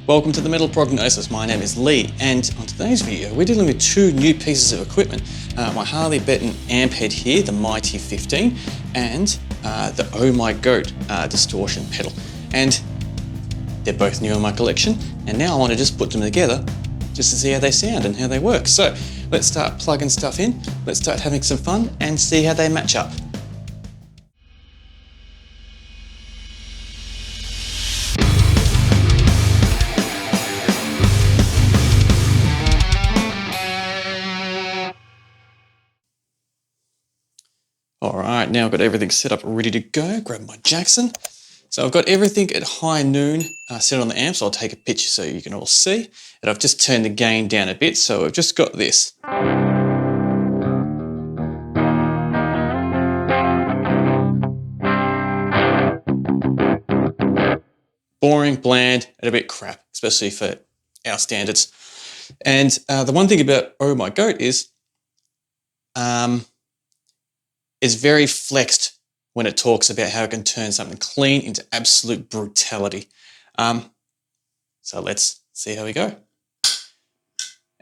Welcome to the Metal Prognosis. My name is Lee, and on today's video we're dealing with two new pieces of equipment. My Harley Benton amp head here, the Mighty 15, and the Oh My Goat distortion pedal. And they're both new in my collection, and now I want to just put them together just to see how they sound and how they work. So let's start plugging stuff in, let's start having some fun and see how they match up. All right, now I've got everything set up, ready to go. Grab my Jackson. So I've got everything at high noon set on the amp, so I'll take a picture so you can all see. And I've just turned the gain down a bit, so I've just got this. Boring, bland, and a bit crap, especially for our standards. And the one thing about Oh My Goat is it's very flexed when it talks about how it can turn something clean into absolute brutality. So let's see how we go.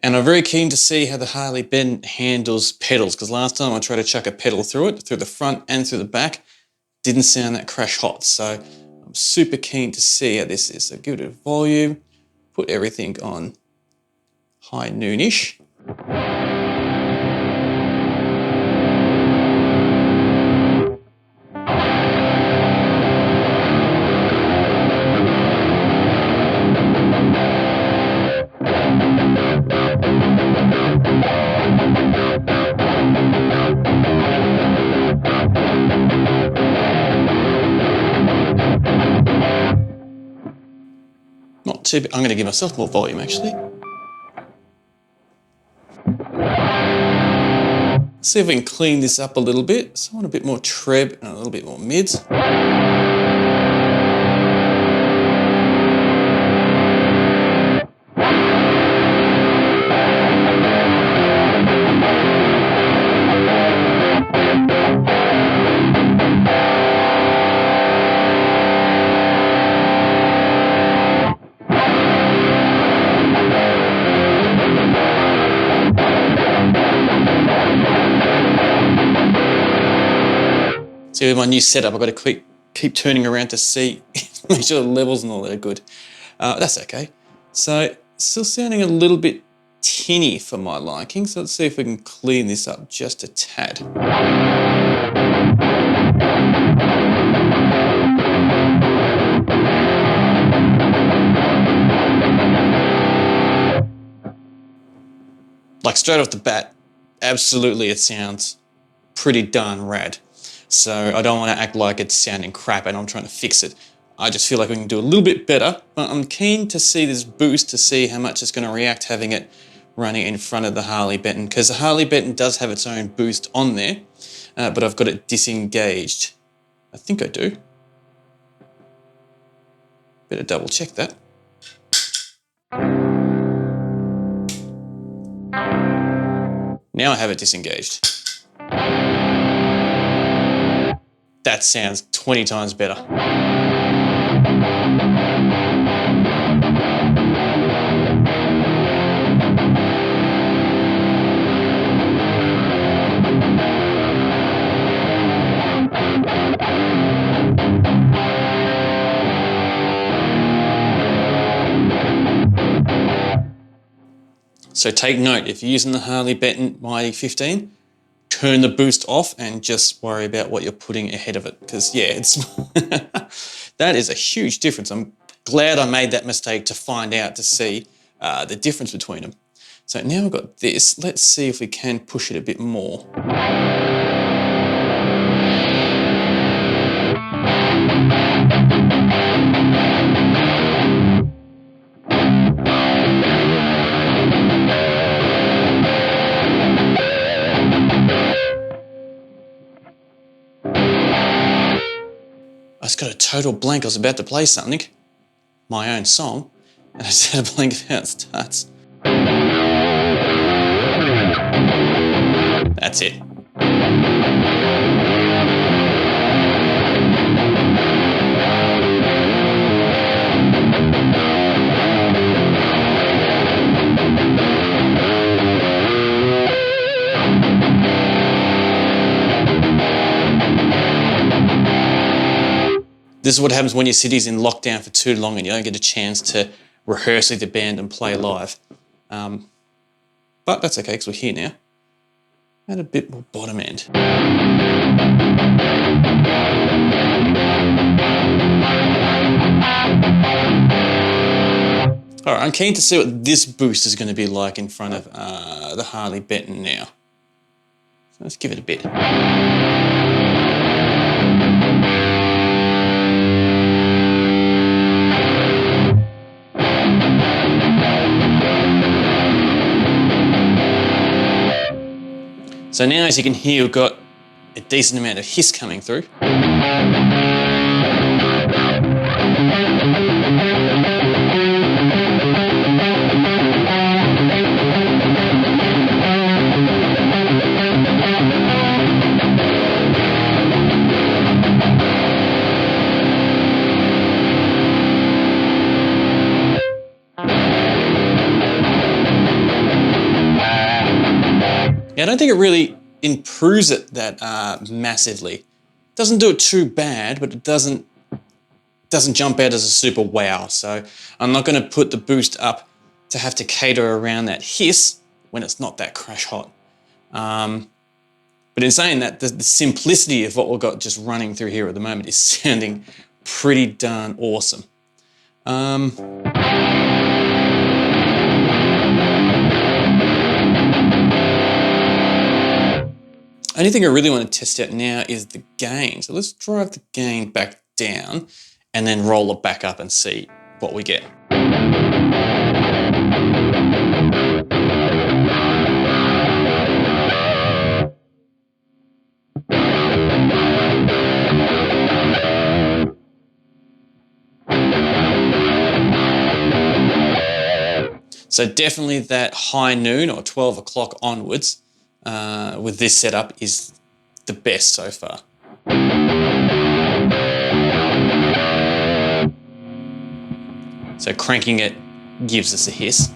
And I'm very keen to see how the Harley Benton handles pedals, because last time I tried to chuck a pedal through it, through the front and through the back, didn't sound that crash hot. So I'm super keen to see how this is. So give it a volume, put everything on high noonish. Not too bad. I'm going to give myself more volume actually. See if we can clean this up a little bit. So I want a bit more treb and a little bit more mids. See, with my new setup, I've got to keep turning around to see, make sure the levels and all that are good. That's okay. So, still sounding a little bit tinny for my liking, so let's see if we can clean this up just a tad. Like straight off the bat, absolutely it sounds pretty darn rad. So I don't want to act like it's sounding crap and I'm trying to fix it. I just feel like we can do a little bit better, but I'm keen to see this boost to see how much it's going to react having it running in front of the Harley Benton, because the Harley Benton does have its own boost on there, but I've got it disengaged. I think I do. Better double check that. Now I have it disengaged. That sounds 20 times better. So take note, if you're using the Harley Benton Mighty 15, turn the boost off and just worry about what you're putting ahead of it. Because yeah, it's that is a huge difference. I'm glad I made that mistake to find out, to see the difference between them. So now I've got this. Let's see if we can push it a bit more. I just got a total blank. I was about to play something, my own song, and I just had a blank of how it starts. That's it. This is what happens when your city's in lockdown for too long and you don't get a chance to rehearse with the band and play live. But that's okay, because we're here now. Add a bit more bottom end. All right, I'm keen to see what this boost is going to be like in front of the Harley Benton now. So let's give it a bit. So now, as you can hear, we've got a decent amount of hiss coming through. Yeah, I don't think it really improves it that massively. Doesn't do it too bad, but it doesn't jump out as a super wow. So I'm not going to put the boost up to have to cater around that hiss when it's not that crash hot. But in saying that, the simplicity of what we've got just running through here at the moment is sounding pretty darn awesome. Only thing I really want to test out now is the gain. So let's drive the gain back down and then roll it back up and see what we get. So definitely that high noon or 12 o'clock onwards with this setup is the best so far. So cranking it gives us a hiss.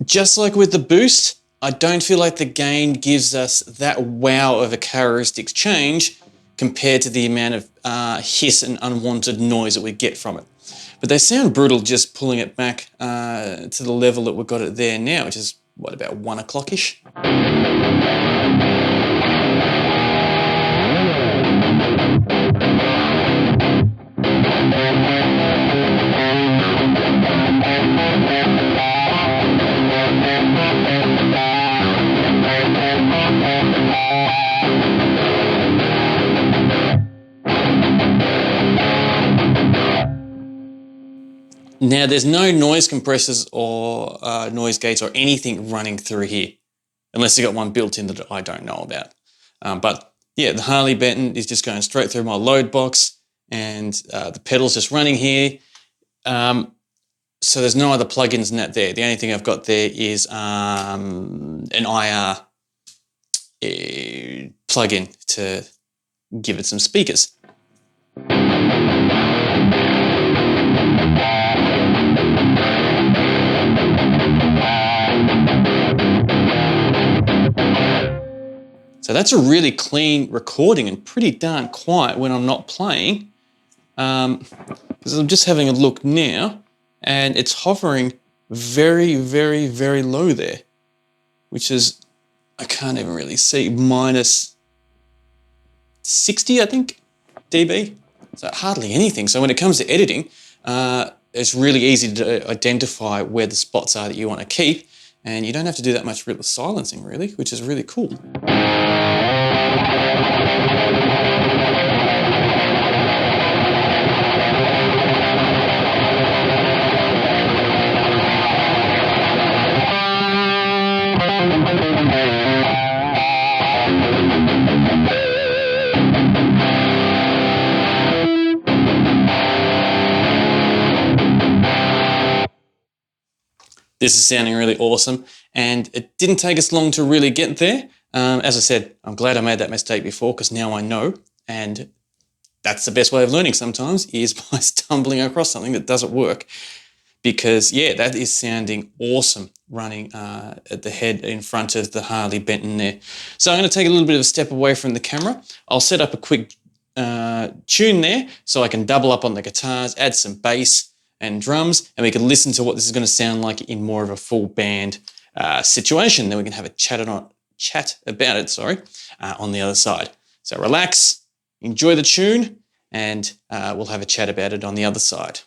Just like with the boost, I don't feel like the gain gives us that wow of a characteristics change compared to the amount of hiss and unwanted noise that we get from it. But they sound brutal just pulling it back to the level that we've got it there now, which is, what, about 1 o'clock-ish? Now, there's no noise compressors or noise gates or anything running through here, unless you've got one built in that I don't know about. But yeah, the Harley Benton is just going straight through my load box, and the pedal's just running here. So there's no other plugins in that there. The only thing I've got there is an IR plugin to give it some speakers. So that's a really clean recording and pretty darn quiet when I'm not playing. Because I'm just having a look now and it's hovering very, very, very low there, which is, I can't even really see, minus 60, I think, dB. So hardly anything. So when it comes to editing, it's really easy to identify where the spots are that you want to keep, and you don't have to do that much real silencing really, which is really cool. This is sounding really awesome, and it didn't take us long to really get there. As I said, I'm glad I made that mistake before because now I know, and that's the best way of learning sometimes is by stumbling across something that doesn't work. Because yeah, that is sounding awesome running at the head in front of the Harley Benton there. So I'm going to take a little bit of a step away from the camera. I'll set up a quick tune there so I can double up on the guitars, add some bass and drums, and we can listen to what this is going to sound like in more of a full band situation. Then we can have a chat about it, on the other side. So relax, enjoy the tune, and we'll have a chat about it on the other side.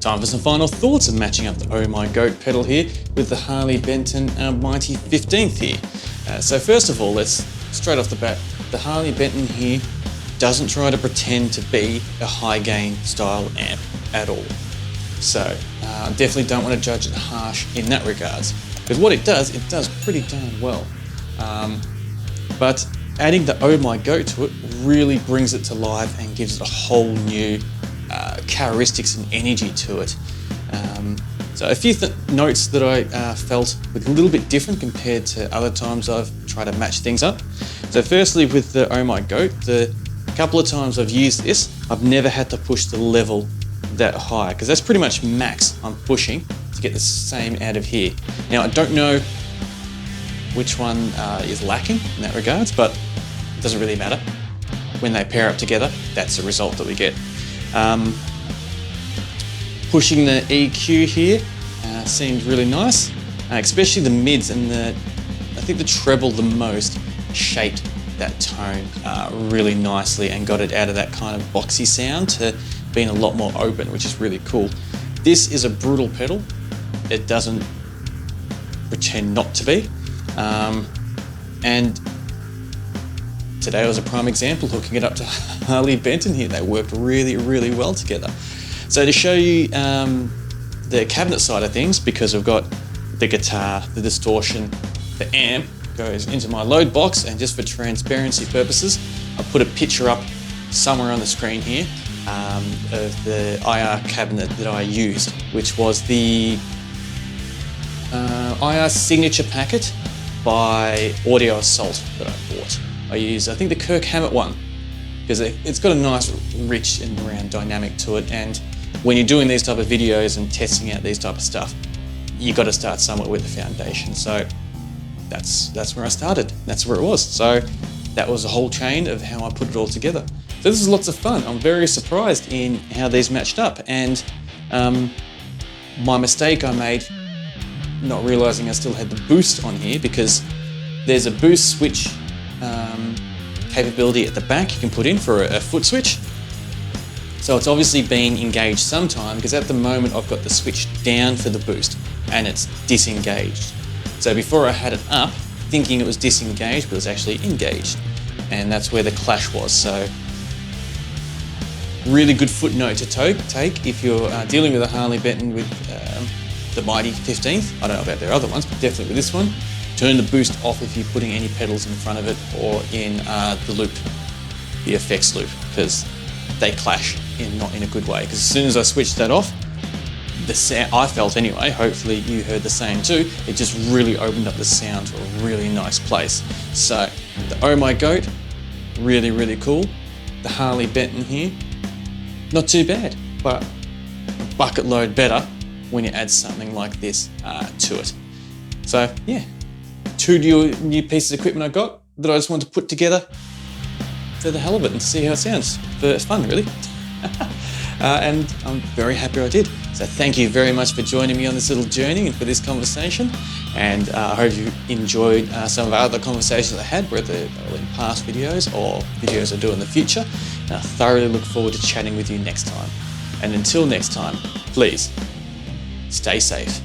Time for some final thoughts of matching up the Oh My Goat pedal here with the Harley Benton Mighty 15th here. So first of all, let's straight off the bat, the Harley Benton here doesn't try to pretend to be a high gain style amp at all. So definitely don't want to judge it harsh in that regards. Because what it does pretty darn well. But adding the Oh My Goat to it really brings it to life and gives it a whole new characteristics and energy to it. So a few notes that I felt were a little bit different compared to other times I've tried to match things up. So firstly with the Oh My Goat, the couple of times I've used this, I've never had to push the level that high because that's pretty much max I'm pushing to get the same out of here. Now I don't know which one is lacking in that regards, but it doesn't really matter. When they pair up together, that's the result that we get. Pushing the EQ here seemed really nice, especially the mids and I think the treble the most shaped that tone really nicely and got it out of that kind of boxy sound to being a lot more open, which is really cool. This is a brutal pedal. It doesn't pretend not to be. And today was a prime example, hooking it up to Harley Benton here. They worked really, really well together. So to show you the cabinet side of things, because I've got the guitar, the distortion, the amp goes into my load box, and just for transparency purposes, I put a picture up somewhere on the screen here of the IR cabinet that I used, which was the IR signature packet by Audio Assault that I bought. I used, I think, the Kirk Hammett one, because it's got a nice, rich and round dynamic to it, and when you're doing these type of videos and testing out these type of stuff, you got to start somewhere with the foundation. So that's where I started. That's where it was. So that was a whole chain of how I put it all together. So this is lots of fun. I'm very surprised in how these matched up, and my mistake I made not realizing I still had the boost on here, because there's a boost switch capability at the back you can put in for a foot switch. So it's obviously been engaged sometime, because at the moment I've got the switch down for the boost and it's disengaged. So before I had it up, thinking it was disengaged, but it was actually engaged. And that's where the clash was. So really good footnote to take if you're dealing with a Harley Benton with the Mighty 15th. I don't know about their other ones, but definitely with this one. Turn the boost off if you're putting any pedals in front of it or in the loop, the effects loop, because they clash not in a good way. Because as soon as I switched that off, the sound, I felt anyway, hopefully you heard the same too, it just really opened up the sound to a really nice place. So the Oh My Goat, really, really cool. The Harley Benton here, not too bad, but a bucket load better when you add something like this to it. So yeah, 2 new pieces of equipment I got that I just want to put together for the hell of it and see how it sounds. For fun, really. And I'm very happy I did. So thank you very much for joining me on this little journey and for this conversation. And I hope you enjoyed some of our other conversations I had, whether they were in past videos or videos I do in the future. And I thoroughly look forward to chatting with you next time. And until next time, please stay safe.